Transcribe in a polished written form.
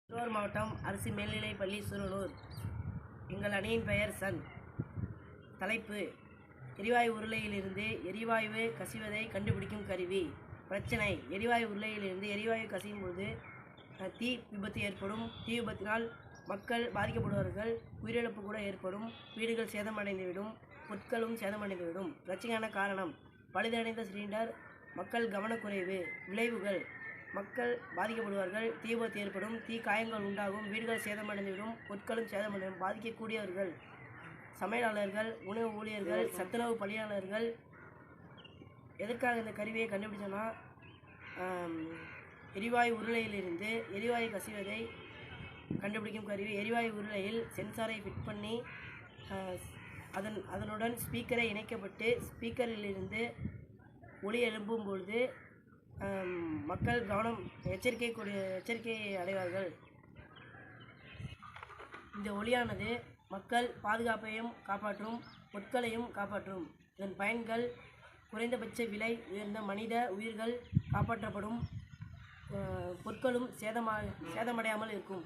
திருவாரூர் மாவட்டம் அரசு மேல்நிலைப்பள்ளி சூரனூர். எங்கள் அணியின் பெயர் சன். தலைப்பு: எரிவாயு உருளையிலிருந்து எரிவாயு கசிவதை கண்டுபிடிக்கும் கருவி. பிரச்சனை: எரிவாயு உருளையிலிருந்து எரிவாயு கசியும் போது தீ விபத்து ஏற்படும். தீ விபத்தினால் மக்கள் பாதிக்கப்படுவார்கள். உயிரிழப்பு கூட ஏற்படும். வீடுகள் சேதமடைந்துவிடும். பொருட்களும் சேதமடைந்துவிடும். பிரச்சனையான காரணம்: பழுதடைந்த சிலிண்டர். மக்கள் கவனக்குறைவு. விளைவுகள்: மக்கள் பாதிக்கப்படுவார்கள். தீ விபத்து ஏற்படும். தீ காயங்கள் உண்டாகும். வீடுகள் சேதமடைந்துவிடும். பொருட்களும் சேதமடையும். பாதிக்கக்கூடியவர்கள்: சமையலாளர்கள், உணவு ஊழியர்கள், சத்துணவு பணியாளர்கள். எதற்காக இந்த கருவியை கண்டுபிடிச்சோன்னா, எரிவாயு உருளையிலிருந்து எரிவாயு கசிவதை கண்டுபிடிக்கும் கருவி. எரிவாயு உருளையில் சென்சாரை ஃபிட் பண்ணி அதனுடன் ஸ்பீக்கரை இணைக்கப்பட்டு ஸ்பீக்கரிலிருந்து ஒலி எழுப்பும் பொழுது மக்கள் எச்சரிக்கை அடைவார்கள். இந்த ஒலியானது மக்கள் பாதுகாப்பையும் காப்பாற்றும், பொருட்களையும் காப்பாற்றும். இதன் பயன்கள்: குறைந்தபட்ச விலை உயர்ந்த மனித உயிர்கள் காப்பாற்றப்படும். பொருட்களும் சேதமடையாமல் இருக்கும்.